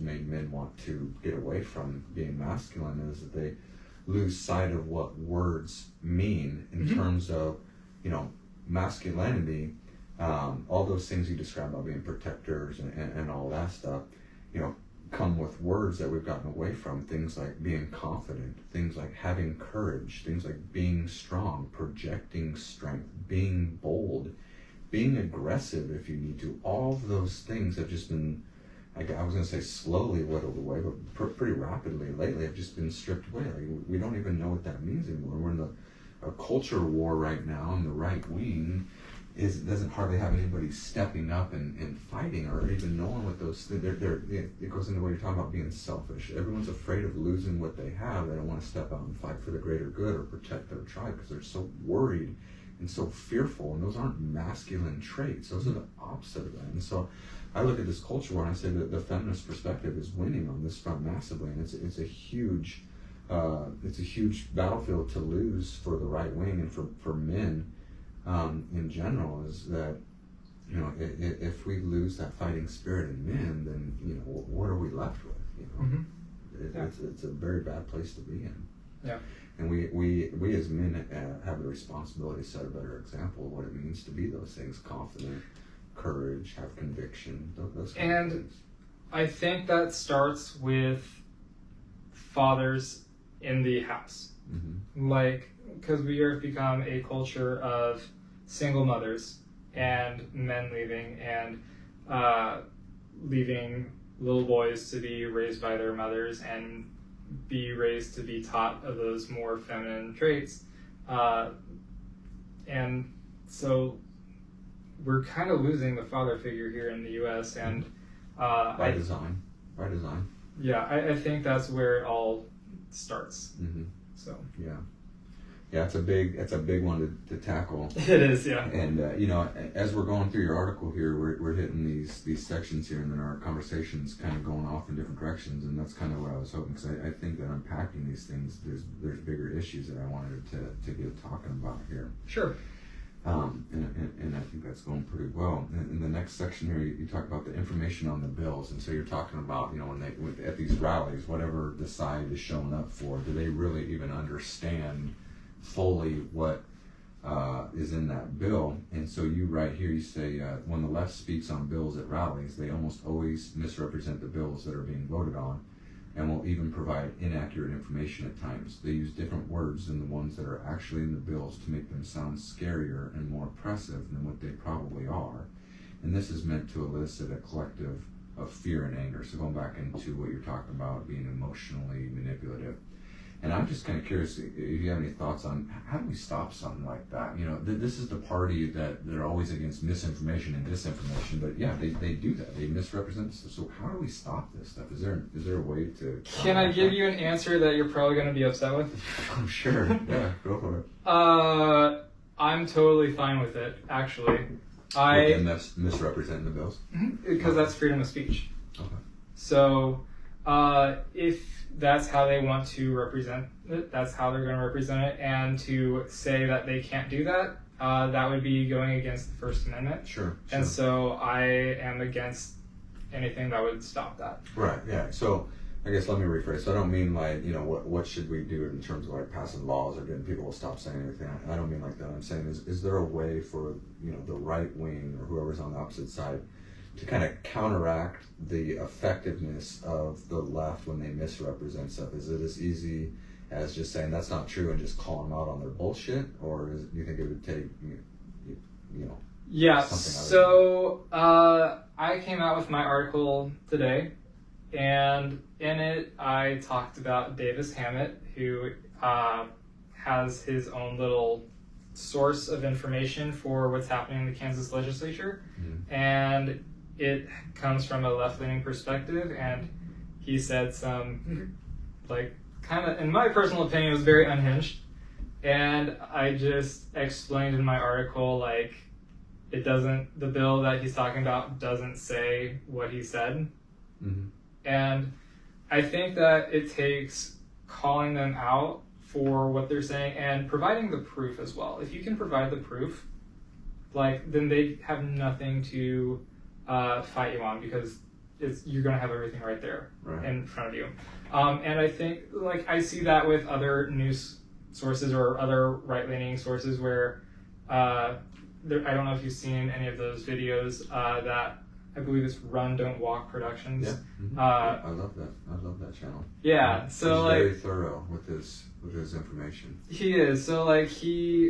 made men want to get away from being masculine is that they lose sight of what words mean in terms of, masculinity. All those things you described about being protectors and all that stuff, come with words that we've gotten away from. Things like being confident, things like having courage, things like being strong, projecting strength, being bold, being aggressive if you need to. All of those things have just been, I was going to say slowly whittled away, but pretty rapidly lately have just been stripped away. Like, we don't even know what that means anymore. We're in a culture war right now, and the right wing doesn't hardly have anybody stepping up and fighting or even knowing what those things. It goes into what you're talking about, being selfish. Everyone's afraid of losing what they have. They don't want to step out and fight for the greater good or protect their tribe because they're so worried and so fearful. And those aren't masculine traits. Those are the opposite of that. And so I look at this culture war and I say that the feminist perspective is winning on this front massively, and it's a huge battlefield to lose for the right wing and for men. In general, is that if we lose that fighting spirit in men, then what are we left with? It's a very bad place to be in. Yeah. And we as men have the responsibility to set a better example of what it means to be those things: confident, courage, have conviction, those kind of things. I think that starts with fathers in the house. Because we have become a culture of single mothers and men leaving and leaving little boys to be raised by their mothers and be raised to be taught of those more feminine traits. And so we're kind of losing the father figure here in the U.S. and by design. Yeah, I think that's where it all starts. So yeah, it's a big one to tackle. It is, yeah. And as we're going through your article here, we're hitting these sections here, and then our conversation's kind of going off in different directions, and that's kind of what I was hoping, because I think that unpacking these things, there's bigger issues that I wanted to get talking about here. Sure. And I think that's going pretty well. In the next section here, you talk about the information on the bills, and so you're talking about, when at these rallies, whatever the side is showing up for, do they really even understand fully what is in that bill? And so you write here, you say, when the left speaks on bills at rallies, they almost always misrepresent the bills that are being voted on, and will even provide inaccurate information at times. They use different words than the ones that are actually in the bills to make them sound scarier and more oppressive than what they probably are. And this is meant to elicit a collective of fear and anger. So going back into what you're talking about, being emotionally manipulative. And I'm just kind of curious if you have any thoughts on how do we stop something like that? This is the party that they're always against misinformation and disinformation, but yeah, they do that. They misrepresent stuff. So how do we stop this stuff? Is there a way to? Can I give you an answer that you're probably going to be upset with? I'm sure. Yeah, go for it. I'm totally fine with it, actually. Misrepresenting the bills? Because that's freedom of speech. Okay. So if that's how they want to represent it, that's how they're going to represent it, and to say that they can't do that, that would be going against the First Amendment. Sure. And so I am against anything that would stop that. Right, yeah. So I guess let me rephrase. So I don't mean like, what should we do in terms of like passing laws or getting people to stop saying anything. I don't mean like that. I'm saying is there a way for, the right wing or whoever's on the opposite side to kind of counteract the effectiveness of the left when they misrepresent stuff? Is it as easy as just saying that's not true and just calling them out on their bullshit, or do you think it would take Yeah. So I came out with my article today, and in it I talked about Davis Hammett, who has his own little source of information for what's happening in the Kansas legislature, and it comes from a left-leaning perspective, and he said some, kind of, in my personal opinion, was very unhinged. And I just explained in my article, the bill that he's talking about doesn't say what he said. And I think that it takes calling them out for what they're saying and providing the proof as well. If you can provide the proof, then they have nothing to fight you on, because you're going to have everything right there Right. in front of you. And I think, like, I see that with other news sources or other right-leaning sources where I don't know if you've seen any of those videos that I believe it's Run, Don't Walk Productions. Yeah. I love that. I love that channel. Yeah. So he's like very thorough with his information. he is. So like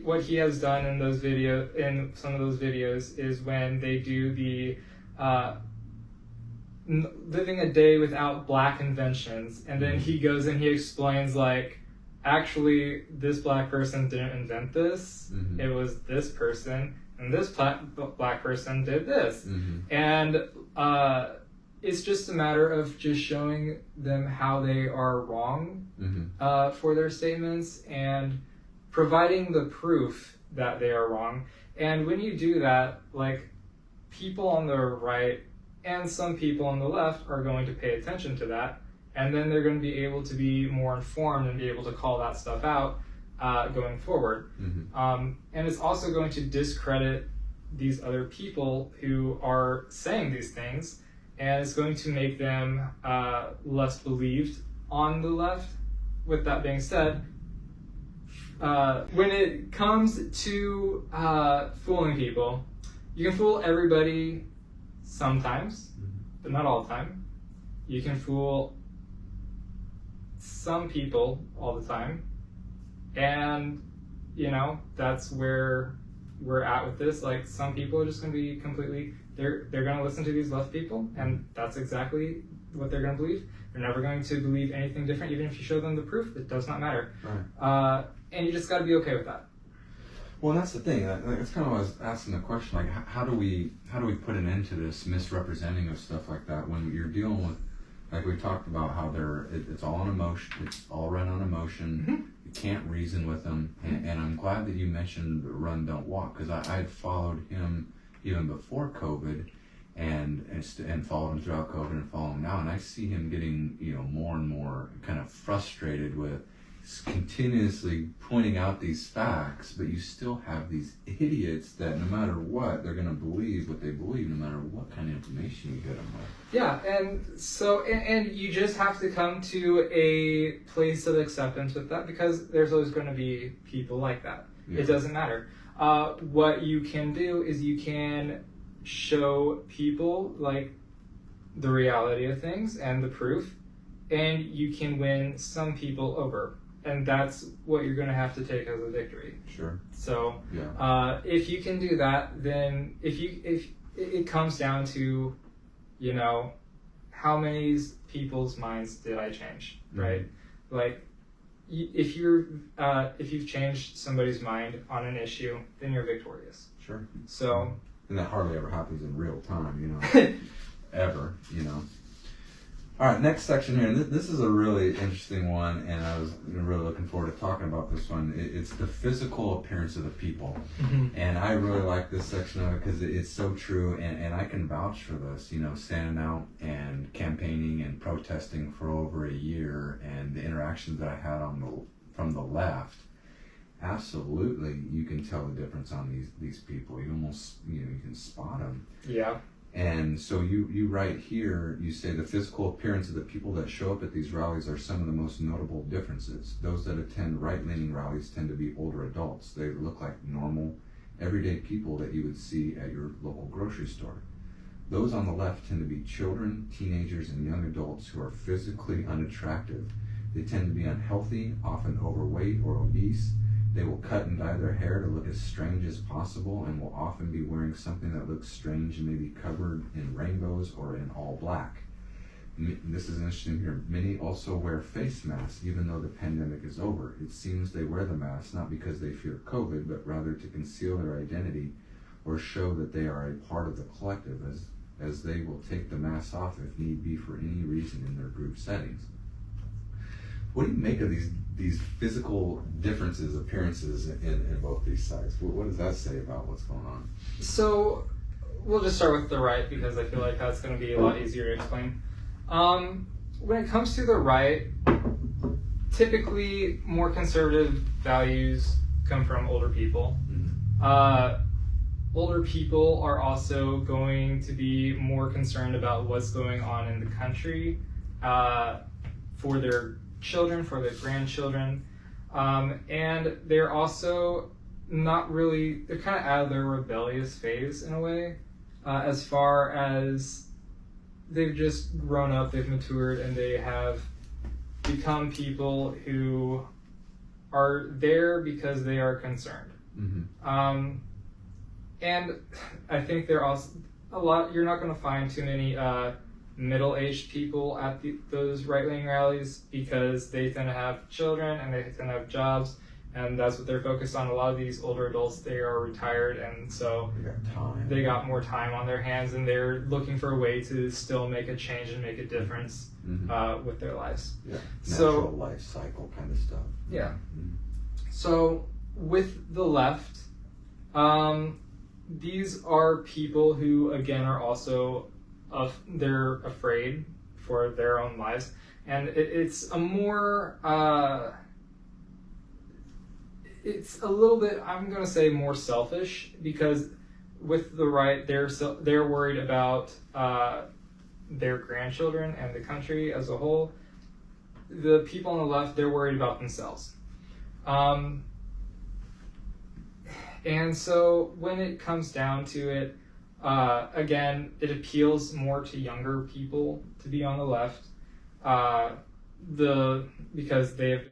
what he has done in some of those videos is when they do the living a day without black inventions, and then he goes and he explains like, actually this black person didn't invent this. It was this person, and this black person did this. And it's just a matter of just showing them how they are wrong for their statements and providing the proof that they are wrong. And when you do that, like, people on the right and some people on the left are going to pay attention to that, and then they're going to be able to be more informed and be able to call that stuff out going forward. And it's also going to discredit these other people who are saying these things, and it's going to make them less believed on the left. With that being said, when it comes to fooling people, you can fool everybody sometimes, but not all the time. You can fool some people all the time, and that's where we're at with this. Like, some people are just going to be completely, they're going to listen to these left people, and that's exactly what they're going to believe. They're never going to believe anything different, even if you show them the proof. It does not matter. Right. And you just got to be okay with that. Well, that's the thing. That's kind of what I was asking the question. Like, how do we put an end to this misrepresenting of stuff like that when you're dealing with, like we talked about, how it's all on emotion. It's all run on emotion. You can't reason with them. And I'm glad that you mentioned Run, Don't Walk, because I had followed him even before COVID, and followed him throughout COVID, and follow him now, and I see him getting more and more kind of frustrated with continuously pointing out these facts, but you still have these idiots that no matter what, they're going to believe what they believe, no matter what kind of information you get them with. Yeah, and so, and you just have to come to a place of acceptance with that, because there's always going to be people like that. Yeah. It doesn't matter. What you can do is you can show people like the reality of things and the proof, and you can win some people over. And that's what you're going to have to take as a victory. Sure. So, yeah. If you can do that, then if it comes down to, how many people's minds did I change, right? Like, if you've changed somebody's mind on an issue, then you're victorious. Sure. So. And that hardly ever happens in real time, ever, All right, next section here, and this is a really interesting one, and I was really looking forward to talking about this one. It's the physical appearance of the people, and I really like this section of it because it's so true, and I can vouch for this, standing out and campaigning and protesting for over a year, and the interactions that I had from the left. Absolutely, you can tell the difference on these people. You almost, you can spot them. Yeah. And so you write here, you say the physical appearance of the people that show up at these rallies are some of the most notable differences. Those that attend right-leaning rallies tend to be older adults. They look like normal, everyday people that you would see at your local grocery store. Those on the left tend to be children, teenagers, and young adults who are physically unattractive. They tend to be unhealthy, often overweight or obese. They will cut and dye their hair to look as strange as possible, and will often be wearing something that looks strange and may be covered in rainbows or in all black. This is interesting here. Many also wear face masks, even though the pandemic is over. It seems they wear the mask not because they fear COVID, but rather to conceal their identity or show that they are a part of the collective, as they will take the mask off if need be for any reason in their group settings. What do you make of these physical differences, appearances in both these sides? What does that say about what's going on? So we'll just start with the right, because I feel like that's going to be a lot easier to explain. When it comes to the right, typically more conservative values come from older people. older people are also going to be more concerned about what's going on in the country for their children, for their grandchildren. And they're also not really, they're kind of out of their rebellious phase in a way, as far as they've just grown up, they've matured, and they have become people who are there because they are concerned. Mm-hmm. And I think there are also a lot, you're not going to find too many middle-aged people at those right-wing rallies, because they tend to have children and they tend to have jobs, and that's what they're focused on. A lot of these older adults, they are retired, and so they got more time on their hands, and they're looking for a way to still make a change and make a difference with their lives. Yeah, natural life cycle kind of stuff. Yeah. Mm-hmm. So with the left, these are people who, again, are also they're afraid for their own lives, and it's a more it's a little bit, I'm going to say, more selfish, because with the right, they're worried about their grandchildren and the country as a whole. The people on the left, they're worried about themselves. And so when it comes down to it, again, it appeals more to younger people to be on the left, because they've